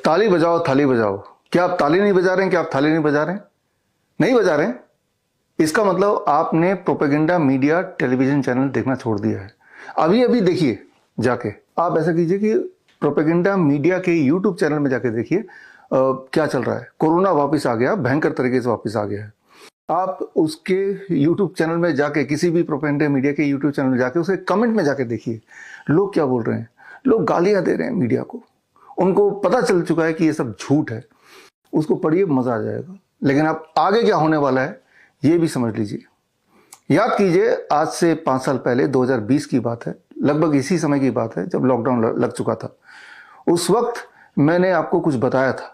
ताली बजाओ थाली बजाओ। क्या आप ताली नहीं बजा रहे हैं? क्या आप थाली नहीं बजा रहे हैं? नहीं बजा रहे हैं? इसका मतलब आपने प्रोपेगेंडा मीडिया टेलीविजन चैनल देखना छोड़ दिया है। अभी अभी देखिए जाके, आप ऐसा कीजिए कि प्रोपेगेंडा मीडिया के यूट्यूब चैनल में जाके देखिए क्या चल रहा है। कोरोना वापस आ गया, भयंकर तरीके से वापस आ गया है। आप उसके यूट्यूब चैनल में जाके, किसी भी प्रोपेगेंडा मीडिया के यूट्यूब चैनल में जाके उसके कमेंट में जाके देखिए लोग क्या बोल रहे हैं। लोग गालियां दे रहे हैं मीडिया को। उनको पता चल चुका है कि ये सब झूठ है। उसको पढ़िए, मजा आ जाएगा। लेकिन अब आगे क्या होने वाला है ये भी समझ लीजिए। याद कीजिए, आज से 5 साल पहले 2020 की बात है, लगभग इसी समय की बात है जब लॉकडाउन लग चुका था। उस वक्त मैंने आपको कुछ बताया था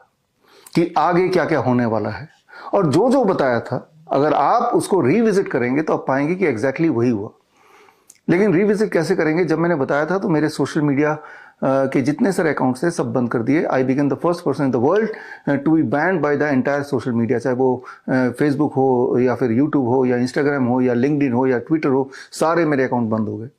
कि आगे क्या क्या होने वाला है, और जो जो बताया था अगर आप उसको रिविजिट करेंगे तो आप पाएंगे कि एग्जैक्टली वही हुआ। लेकिन रिविजिट कैसे करेंगे? जब मैंने बताया था तो मेरे सोशल मीडिया के जितने सारे अकाउंट्स थे सब बंद कर दिए। I become the first person in the world to be banned by the entire social media, चाहे वो फेसबुक हो या फिर यूट्यूब हो या इंस्टाग्राम हो या लिंक्डइन हो या ट्विटर हो, सारे मेरे अकाउंट बंद हो गए।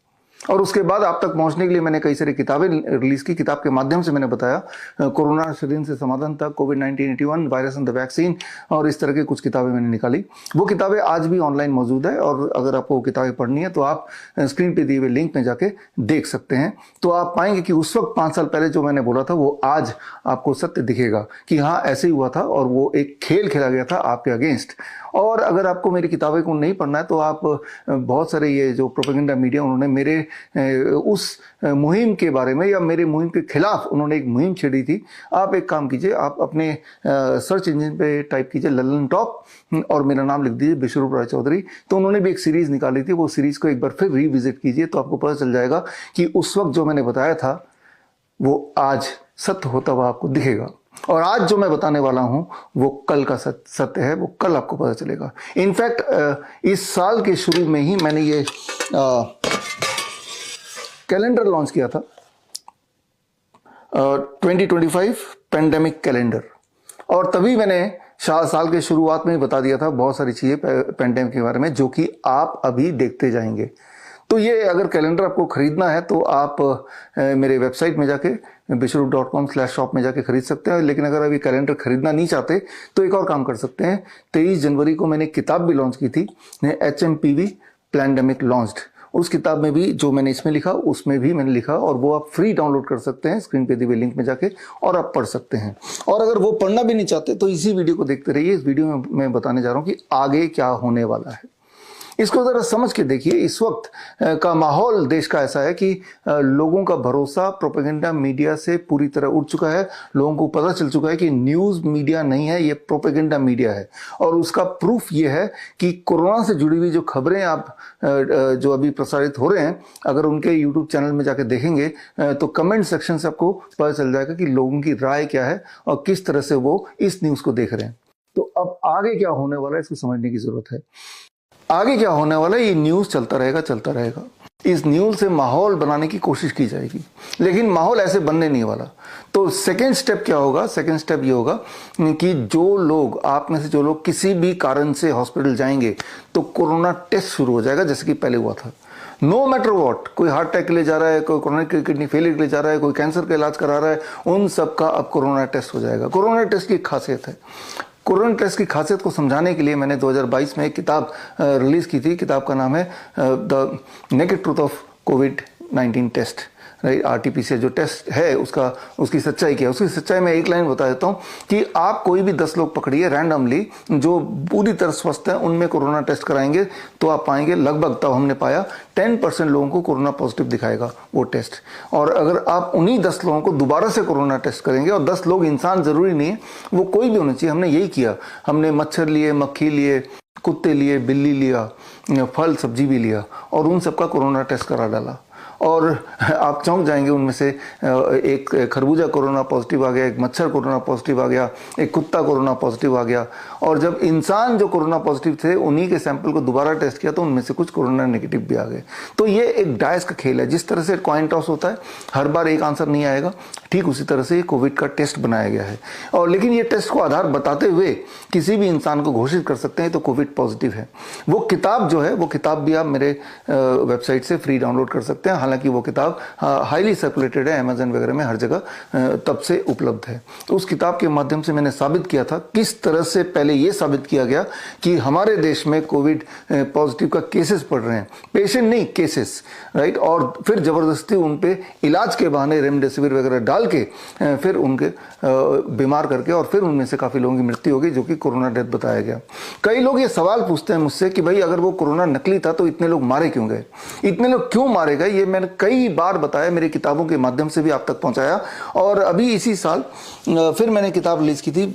और उसके बाद आप तक पहुंचने के लिए मैंने कई सारी किताबें रिलीज की। किताब के माध्यम से मैंने बताया कोरोना शरीर से समाधान तक, कोविड-19 वायरस एंड द वैक्सीन, और इस तरह की कुछ किताबें मैंने निकाली। वो किताबें आज भी ऑनलाइन मौजूद है, और अगर आपको वो किताबें पढ़नी है तो आप स्क्रीन पे दिए हुए लिंक में जाके देख सकते हैं। तो आप पाएंगे कि उस वक्त 5 साल पहले जो मैंने बोला था वो आज आपको सत्य दिखेगा कि हाँ ऐसे ही हुआ था, और वो एक खेल खेला गया था आपके अगेंस्ट। और अगर आपको मेरी किताबें को नहीं पढ़ना है तो आप बहुत सारे ये जो प्रोपेगेंडा मीडिया उन्होंने मेरे उस मुहिम के बारे में या मेरे मुहिम के खिलाफ उन्होंने एक मुहिम छेड़ी थी। आप एक काम कीजिए, आप अपने सर्च इंजन पे टाइप कीजिए लल्लन टॉप और मेरा नाम लिख दीजिए विश्वरूप राय चौधरी। तो उन्होंने भी एक सीरीज निकाली थी, वो सीरीज को एक बार फिर रिविजिट कीजिए तो आपको पता चल जाएगा कि उस वक्त जो मैंने बताया था वो आज सत्य होता हुआ आपको दिखेगा। और आज जो मैं बताने वाला हूं वो कल का सत्य है, वो कल आपको पता चलेगा। इनफैक्ट इस साल के शुरू में ही मैंने ये कैलेंडर लॉन्च किया था, 2025 पेंडेमिक कैलेंडर। और तभी मैंने साल के शुरुआत में ही बता दिया था बहुत सारी चीजें पेंडेमिक के बारे में जो कि आप अभी देखते जाएंगे। तो ये अगर कैलेंडर आपको खरीदना है तो आप मेरे वेबसाइट में जाके विश्वरूप.com/shop में जाके खरीद सकते हैं। लेकिन अगर अभी कैलेंडर खरीदना नहीं चाहते तो एक और काम कर सकते हैं। 23 जनवरी को मैंने किताब भी लॉन्च की थी, HMPV प्लैंडेमिक लॉन्च्ड। उस किताब में भी जो मैंने इसमें लिखा उसमें भी मैंने लिखा, और वो आप फ्री डाउनलोड कर सकते हैं स्क्रीन पे दिए हुए लिंक में जाके, और आप पढ़ सकते हैं। और अगर वो पढ़ना भी नहीं चाहते तो इसी वीडियो को देखते रहिए। इस वीडियो में मैं बताने जा रहा हूँ कि आगे क्या होने वाला है। इसको जरा समझ के देखिए। इस वक्त का माहौल देश का ऐसा है कि लोगों का भरोसा प्रोपेगेंडा मीडिया से पूरी तरह उठ चुका है। लोगों को पता चल चुका है कि न्यूज़ मीडिया नहीं है, ये प्रोपेगेंडा मीडिया है। और उसका प्रूफ ये है कि कोरोना से जुड़ी हुई जो खबरें आप जो अभी प्रसारित हो रहे हैं, अगर उनके यूट्यूब चैनल में जाके देखेंगे तो कमेंट सेक्शन से आपको पता चल जाएगा कि लोगों की राय क्या है और किस तरह से वो इस न्यूज़ को देख रहे हैं। तो अब आगे क्या होने वाला है इसको समझने की जरूरत है। आगे क्या होने वाला है, ये न्यूज़ चलता रहेगा। इस न्यूज़ से माहौल बनाने की कोशिश की जाएगी, लेकिन माहौल ऐसे बनने नहीं वाला। तो सेकेंड स्टेप क्या होगा? सेकेंड स्टेप ये होगा कि जो लोग, आप में से जो लोग किसी भी कारण से हॉस्पिटल जाएंगे तो कोरोना टेस्ट शुरू हो जाएगा जैसे कि पहले हुआ था। नो मैटर वॉट, कोई हार्ट अटैक के लिए जा रहा है, कोई कोरोना किडनी फेलियर के लिए जा रहा है, कोई कैंसर का इलाज करा रहा है, उन सब का अब कोरोना टेस्ट हो जाएगा। कोरोना टेस्ट की खासियत है। कोरोना टेस्ट की खासियत को समझाने के लिए मैंने 2022 में एक किताब रिलीज की थी। किताब का नाम है द नेकेड ट्रूथ ऑफ कोविड-19 टेस्ट, राइट। RT-PCR जो टेस्ट है उसकी सच्चाई क्या है। उसकी सच्चाई में एक लाइन बता देता हूँ कि आप कोई भी 10 लोग पकड़िए रैंडमली जो पूरी तरह स्वस्थ हैं, उनमें कोरोना टेस्ट कराएंगे तो आप पाएंगे लगभग, तब हमने पाया 10% लोगों को कोरोना पॉजिटिव दिखाएगा वो टेस्ट। और अगर आप उन्हीं 10 लोगों को दोबारा से कोरोना टेस्ट करेंगे, और 10 लोग इंसान जरूरी नहीं है, वो कोई भी होना चाहिए। हमने यही किया, हमने मच्छर लिए, मक्खी लिए, कुत्ते लिए, बिल्ली लिया, फल सब्जी भी लिया, और उन सबका कोरोना टेस्ट करा डाला। और आप चौंक जाएंगे, उनमें से एक खरबूजा कोरोना पॉजिटिव आ गया, एक मच्छर कोरोना पॉजिटिव आ गया, एक कुत्ता कोरोना पॉजिटिव आ गया। और जब इंसान जो कोरोना पॉजिटिव थे उन्हीं के सैंपल को दोबारा टेस्ट किया तो उनमें से कुछ कोरोना नेगेटिव भी आ गए। तो ये एक डाइस का खेल है। जिस तरह से कॉइन टॉस होता है, हर बार एक आंसर नहीं आएगा, ठीक उसी तरह से ये कोविड का टेस्ट बनाया गया है। और लेकिन ये टेस्ट को आधार बताते हुए किसी भी इंसान को घोषित कर सकते हैं तो कोविड पॉजिटिव है। वो किताब जो है, वो किताब भी आप मेरे वेबसाइट से फ्री डाउनलोड कर सकते हैं। हालांकि वो किताब हाईली सर्कुलेटेड है, अमेजन वगैरह में हर जगह तब से उपलब्ध है। तो उस किताब के माध्यम से मैंने साबित किया था किस तरह से पहले ये साबित किया गया कि हमारे देश में कोविड पॉजिटिव का केसेस बढ़ रहे हैं, पेशेंट नहीं केसेस, राइट। और फिर जबरदस्ती उन पे इलाज के बहाने रेमडेसिविर वगैरह डाल के फिर उनके बीमार करके और फिर उनमें से काफ़ी लोगों की मृत्यु हो गई, जो कि कोरोना डेथ बताया गया। कई लोग ये सवाल पूछते हैं मुझसे कि भाई अगर वो कोरोना नकली था तो इतने लोग मारे क्यों गए, इतने लोग क्यों मारे गए। ये मैंने कई बार बताया, मेरी किताबों के माध्यम से भी आप तक पहुंचाया। और अभी इसी साल फिर मैंने किताब रिलीज की थी,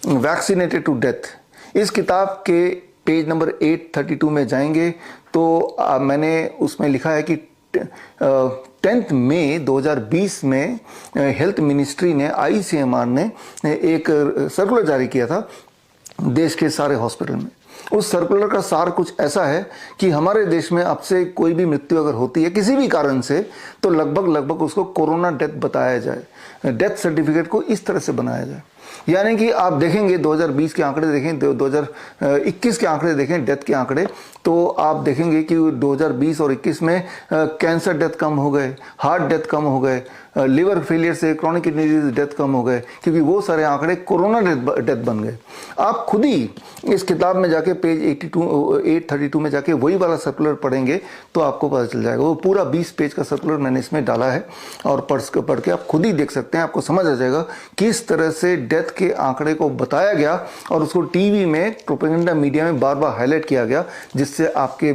वैक्सीनेटेड टू डेथ। इस किताब के पेज नंबर 832 में जाएंगे तो मैंने उसमें लिखा है कि 10 मई 2020 में हेल्थ मिनिस्ट्री ने, ICMR ने एक सर्कुलर जारी किया था देश के सारे हॉस्पिटल में। उस सर्कुलर का सार कुछ ऐसा है कि हमारे देश में अब से कोई भी मृत्यु अगर होती है किसी भी कारण से तो लगभग उसको कोरोना डेथ बताया जाए, डेथ सर्टिफिकेट को इस तरह से बनाया जाए। यानी कि आप देखेंगे 2020 के आंकड़े देखें, 2021 के आंकड़े देखें, डेथ के आंकड़े, तो आप देखेंगे कि 2020 और 21 में कैंसर डेथ कम हो गए, हार्ट डेथ कम हो गए, लिवर फेलियर से क्रॉनिक किडनी डिजीज डेथ कम हो गए, क्योंकि वो सारे आंकड़े कोरोना डेथ बन गए। आप खुद ही इस किताब में जाके पेज 832 में जाके वही वाला सर्कुलर पढ़ेंगे तो आपको पता चल जाएगा। वो पूरा 20 पेज का सर्कुलर मैंने इसमें डाला है और पढ़ के आप खुद ही देख सकते हैं, आपको समझ आ जाएगा किस तरह से डेथ के आंकड़े को बताया गया और उसको टीवी में, प्रोपेगेंडा मीडिया में बार बार हाईलाइट किया गया, जिससे आपके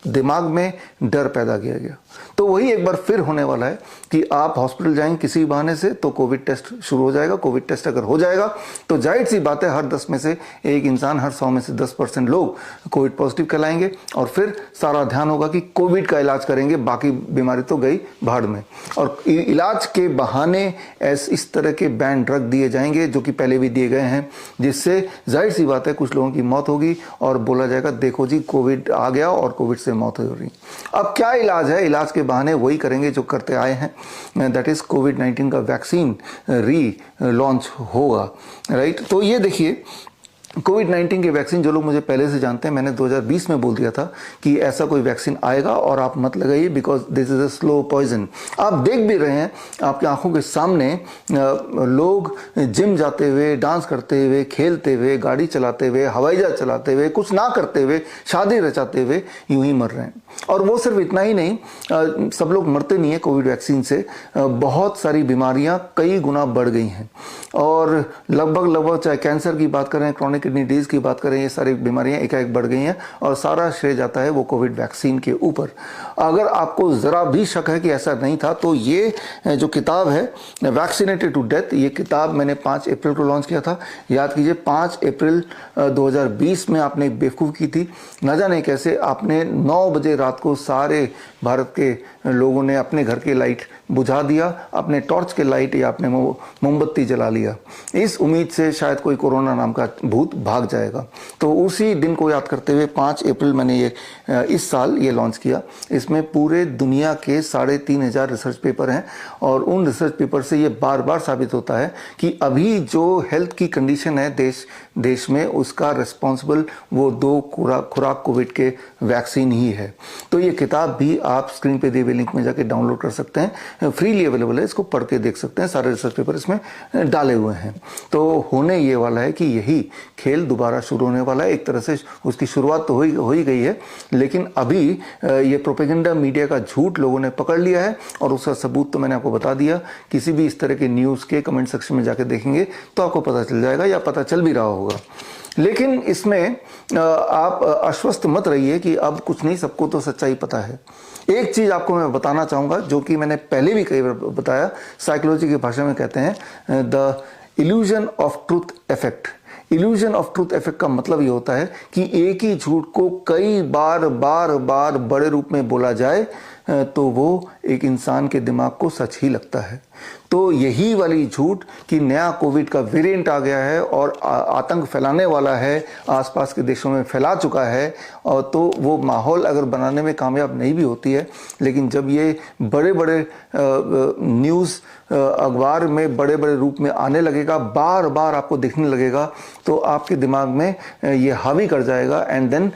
दिमाग में डर पैदा किया गया। तो वही एक बार फिर होने वाला है कि आप हॉस्पिटल जाएंगे किसी बहाने से तो कोविड टेस्ट शुरू हो जाएगा। कोविड टेस्ट अगर हो जाएगा तो जाहिर सी बात है हर 10 में से एक इंसान, हर 100 में से 10% लोग कोविड पॉजिटिव कहलाएंगे और फिर सारा ध्यान होगा कि कोविड का इलाज करेंगे, बाकी बीमारी तो गई भाड़ में। और इलाज के बहाने इस तरह के बैन ड्रग दिए जाएंगे जो कि पहले भी दिए गए हैं, जिससे जाहिर सी बात है कुछ लोगों की मौत होगी और बोला जाएगा देखो जी कोविड आ गया और कोविड से मौत हो रही। अब क्या इलाज है? इलाज के बहाने वही करेंगे जो करते आए हैं, दैट इज कोविड-19 का वैक्सीन लॉन्च होगा, राइट। तो ये देखिए कोविड-19 के वैक्सीन, जो लोग मुझे पहले से जानते हैं, मैंने 2020 में बोल दिया था कि ऐसा कोई वैक्सीन आएगा और आप मत लगाइए because this is a slow poison. आप देख भी रहे हैं आपकी आंखों के सामने लोग जिम जाते हुए, डांस करते हुए, खेलते हुए, गाड़ी चलाते हुए, हवाई जहाज चलाते हुए, कुछ ना करते हुए, शादी रचाते हुए यूं ही मर रहे हैं। और वो सिर्फ इतना ही नहीं, सब लोग मरते नहीं है कोविड वैक्सीन से, बहुत सारी बीमारियां कई गुना बढ़ गई हैं और लगभग चाहे कैंसर की बात करें, क्रॉनिक किडनी डिजीज की बात करें, ये सारी बीमारियां एकाएक बढ़ गई हैं और सारा श्रेय जाता है वो कोविड वैक्सीन के ऊपर। अगर आपको जरा भी शक है कि ऐसा नहीं था तो ये जो किताब है वैक्सीनेटेड टू डेथ, ये किताब मैंने 5 अप्रैल को लॉन्च किया था। याद कीजिए 5 अप्रैल 2020 में आपने एक बेवकूफ़ की थी, न जाने कैसे आपने 9 बजे रात को सारे भारत के लोगों ने अपने घर की लाइट बुझा दिया, अपने टॉर्च के लाइट या अपने मोमबत्ती जला लिया, इस उम्मीद से शायद कोई कोरोना नाम का भूत भाग जाएगा। तो उसी दिन को याद करते हुए 5 अप्रैल मैंने ये इस साल ये लॉन्च किया। इसमें पूरे दुनिया के 3500 रिसर्च पेपर हैं और उन रिसर्च पेपर से ये बार बार साबित होता है कि अभी जो हेल्थ की कंडीशन है देश में, उसका रिस्पॉन्सिबल वो 2 खुराक कोविड के वैक्सीन ही है। तो ये किताब भी आप स्क्रीन पे दिए हुए लिंक में जाके डाउनलोड कर सकते हैं, फ्रीली अवेलेबल है, इसको पढ़ के देख सकते हैं, सारे रिसर्च पेपर इसमें डाले हुए हैं। तो होने ये वाला है कि यही खेल दोबारा शुरू होने वाला है। एक तरह से उसकी शुरुआत तो हो ही गई है, लेकिन अभी ये प्रोपेगेंडा मीडिया का झूठ लोगों ने पकड़ लिया है और उसका सबूत तो मैंने आपको बता दिया। किसी भी इस तरह के न्यूज़ के कमेंट सेक्शन में जाके देखेंगे तो आपको पता चल जाएगा या पता चल भी रहा होगा। लेकिन इसमें आप आश्वस्त मत रहिए कि अब कुछ नहीं, सबको तो सच्चाई पता है। एक चीज़ आपको मैं बताना चाहूँगा जो कि मैंने पहले भी कई बार बताया, साइकोलॉजी की भाषा में कहते हैं the illusion of truth effect. Illusion of truth effect का मतलब ये होता है कि एक ही झूठ को कई बार बड़े रूप में बोला जाए तो वो एक इंसान के दिमाग को सच ही लगता है। तो यही वाली झूठ कि नया कोविड का वेरिएंट आ गया है और आतंक फैलाने वाला है, आसपास के देशों में फैला चुका है, और तो वो माहौल अगर बनाने में कामयाब नहीं भी होती है, लेकिन जब ये बड़े न्यूज़ अखबार में बड़े रूप में आने लगेगा, बार आपको दिखने लगेगा, तो आपके दिमाग में ये हावी कर जाएगा। एंड देन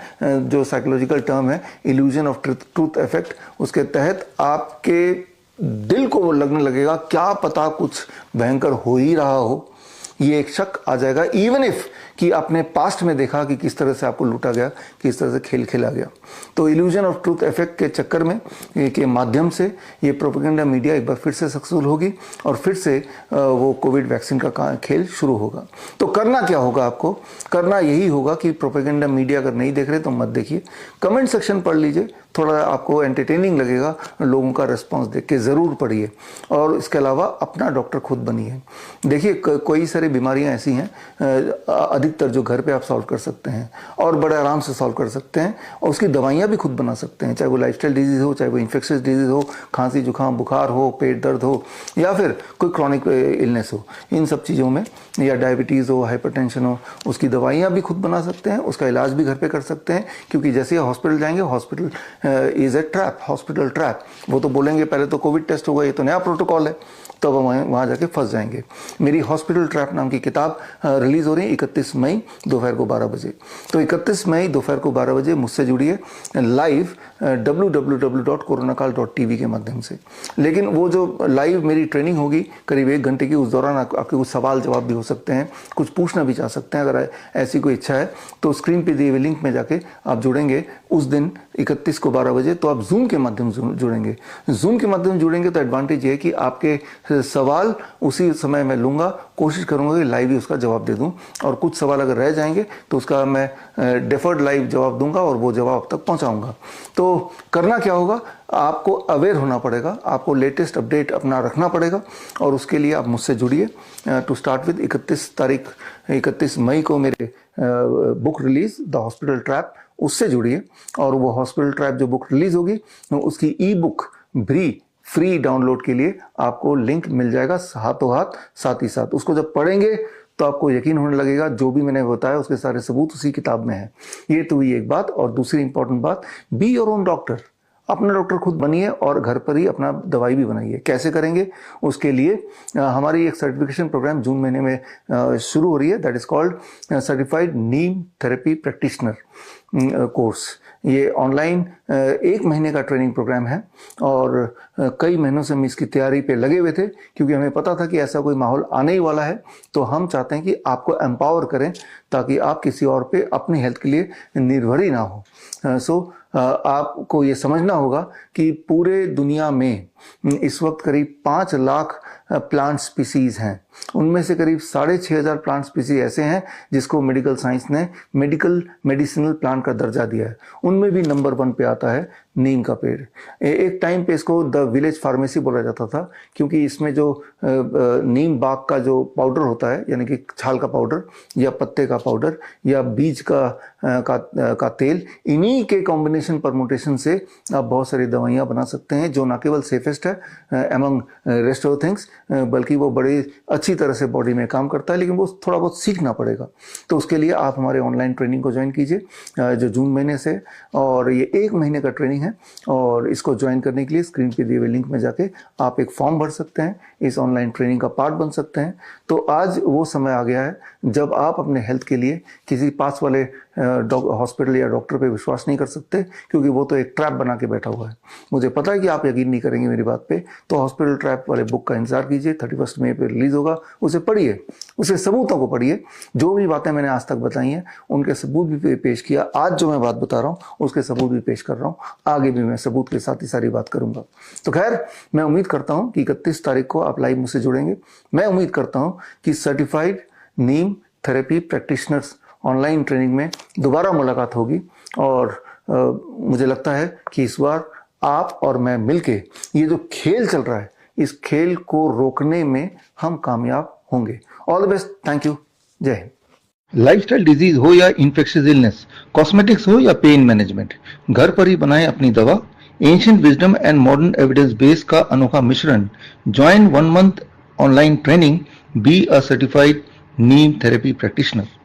जो साइकोलॉजिकल टर्म है इल्यूजन ऑफ ट्रूथ इफेक्ट, उसके तहत आप आपके दिल को लगने लगेगा क्या पता कुछ भयंकर हो ही रहा हो, ये एक शक आ जाएगा। इवन इफ कि आपने पास्ट में देखा कि किस तरह से आपको लूटा गया, किस तरह से खेल खेला गया। तो इल्यूजन ऑफ ट्रूथ इफेक्ट के चक्कर में के माध्यम से ये प्रोपेगेंडा मीडिया एक बार फिर से सक्सेसफुल होगी और फिर से वो कोविड वैक्सीन का खेल शुरू होगा। तो करना क्या होगा आपको? करना यही होगा कि प्रोपेगेंडा मीडिया अगर नहीं देख रहे तो मत देखिए, कमेंट सेक्शन पढ़ लीजिए, थोड़ा आपको एंटरटेनिंग लगेगा, लोगों का रिस्पॉन्स देख के ज़रूर पढ़िए। और इसके अलावा अपना डॉक्टर खुद बनिए। देखिए कोई सारी बीमारियां ऐसी हैं अधिकतर जो घर पे आप सॉल्व कर सकते हैं और बड़े आराम से सॉल्व कर सकते हैं, और उसकी दवाइयां भी खुद बना सकते हैं, चाहे वो लाइफस्टाइल डिजीज़ हो, चाहे वो इन्फेक्शियस डिजीज़ हो, खांसी जुकाम बुखार हो, पेट दर्द हो, या फिर कोई क्रॉनिक इलनेस हो। इन सब चीज़ों में, या डायबिटीज़ हो, हाइपरटेंशन हो, उसकी दवाइयाँ भी खुद बना सकते हैं, उसका इलाज भी घर पर कर सकते हैं। क्योंकि जैसे हॉस्पिटल जाएंगे, hospital is a trap, hospital trap. वो तो बोलेंगे पहले तो कोविड टेस्ट होगा, ये तो नया प्रोटोकॉल है, तो वहाँ जाके फंस जाएंगे। मेरी हॉस्पिटल ट्रैप नाम की किताब रिलीज़ हो रही है 31 मई दोपहर को 12 बजे। तो 31 मई दोपहर को 12 बजे मुझसे जुड़िए लाइव www.coronakal.tv के माध्यम से। लेकिन वो जो लाइव मेरी ट्रेनिंग होगी करीब 1 घंटे की, उस दौरान आपके कुछ सवाल जवाब भी हो सकते हैं, कुछ पूछना भी चाह सकते हैं। अगर ऐसी कोई इच्छा है तो स्क्रीन पे दिए हुए लिंक में जाके आप जुड़ेंगे उस दिन 31 को 12 बजे। तो आप जूम के माध्यम से जुड़ेंगे। जूम के माध्यम से जुड़ेंगे तो एडवांटेज ये है कि आपके सवाल उसी समय मैं लूँगा, कोशिश करूँगा कि लाइव ही उसका जवाब दे दूँ, और कुछ सवाल अगर रह जाएंगे तो उसका मैं डेफर्ड लाइव जवाब दूंगा और वो जवाब आप तक पहुँचाऊँगा। तो करना क्या होगा, आपको अवेयर होना पड़ेगा, आपको लेटेस्ट अपडेट अपना रखना पड़ेगा, और उसके लिए आप मुझसे जुड़िए। टू स्टार्ट विद 31 मई को मेरे book release the hospital trap, उससे जुड़िए। और वो हॉस्पिटल ट्रैप जो बुक रिलीज होगी उसकी ई बुक फ्री डाउनलोड के लिए आपको लिंक मिल जाएगा हाथों हाथ, साथ ही साथ उसको जब पढ़ेंगे तो आपको यकीन होने लगेगा जो भी मैंने बताया उसके सारे सबूत उसी किताब में है। ये तो हुई एक बात। और दूसरी इंपॉर्टेंट बात, बी योर ओन डॉक्टर, अपना डॉक्टर खुद बनिए और घर पर ही अपना दवाई भी बनाइए। कैसे करेंगे? उसके लिए हमारी एक सर्टिफिकेशन प्रोग्राम जून महीने में शुरू हो रही है, that is called certified Neem therapy practitioner course. ये ऑनलाइन 1 महीने का ट्रेनिंग प्रोग्राम है, और कई महीनों से हम इसकी तैयारी पे लगे हुए थे, क्योंकि हमें पता था कि ऐसा कोई माहौल आने ही वाला है। तो हम चाहते हैं कि आपको एम्पावर करें ताकि आप किसी और पे अपनी हेल्थ के लिए निर्भर ही ना हो। आपको ये समझना होगा कि पूरे दुनिया में इस वक्त करीब 5 लाख प्लांट स्पीसीज हैं। उनमें से करीब 6,500 प्लांट स्पीसीज ऐसे हैं जिसको मेडिकल साइंस ने मेडिसिनल प्लांट का दर्जा दिया है। उनमें भी नंबर 1 पे आता है नीम का पेड़। एक टाइम पे इसको द विलेज फार्मेसी बोला जाता था, क्योंकि इसमें जो नीम बाग का जो पाउडर होता है, यानी कि छाल का पाउडर या पत्ते का पाउडर या बीज का तेल, इन्हीं के कॉम्बिनेशन परमुटेशन से आप बहुत सारी दवाइयाँ बना सकते हैं, जो ना केवल सेफेस्ट है एमंग रेस्ट ऑफ थिंग्स, बल्कि वो बड़ी अच्छी तरह से बॉडी में काम करता है। लेकिन वो थोड़ा बहुत सीखना पड़ेगा। तो उसके लिए आप हमारे ऑनलाइन ट्रेनिंग को ज्वाइन कीजिए जो जून महीने से, और ये 1 महीने का ट्रेनिंग है। और इसको ज्वाइन करने के लिए स्क्रीन पे दिए हुए लिंक में जाके आप एक फॉर्म भर सकते हैं, इस ऑनलाइन ट्रेनिंग का पार्ट बन सकते हैं। तो आज वो समय आ गया है जब आप अपने हेल्थ के लिए किसी पास वाले हॉस्पिटल या डॉक्टर पे विश्वास नहीं कर सकते, क्योंकि वो तो एक ट्रैप बना के बैठा हुआ है। मुझे पता है कि आप यकीन नहीं करेंगे मेरी बात पे। तो हॉस्पिटल ट्रैप वाले बुक का इंतजार कीजिए, 31 मई पे रिलीज होगा। उसे पढ़िए, उसे सबूतों को पढ़िए। जो भी बातें मैंने आज तक बताई हैं उनके सबूत भी पेश किया। आज जो मैं बात बता रहा हूँ उसके सबूत भी पेश कर रहा हूँ, आगे भी मैं सबूत के साथ ही सारी बात करूंगा। तो खैर, मैं उम्मीद करता हूँ कि 31 तारीख को आप लाइव मुझसे जुड़ेंगे। मैं उम्मीद करता हूँ कि सर्टिफाइड नीम थेरेपी प्रैक्टिशनर्स ऑनलाइन ट्रेनिंग में दोबारा मुलाकात होगी। और मुझे लगता है कि इस बार आप और मैं मिलके ये जो खेल चल रहा है, इस खेल को रोकने में हम कामयाब होंगे। All the best, thank you, जय हिंद। लाइफस्टाइल डिजीज हो या इन्फेक्शियस इलनेस, कॉस्मेटिक्स हो या पेन मैनेजमेंट, घर पर ही बनाएं अपनी दवा। Ancient wisdom and modern evidence base का अनोखा मिश्रण। Join 1 month online training, be a certified Neem therapy practitioner.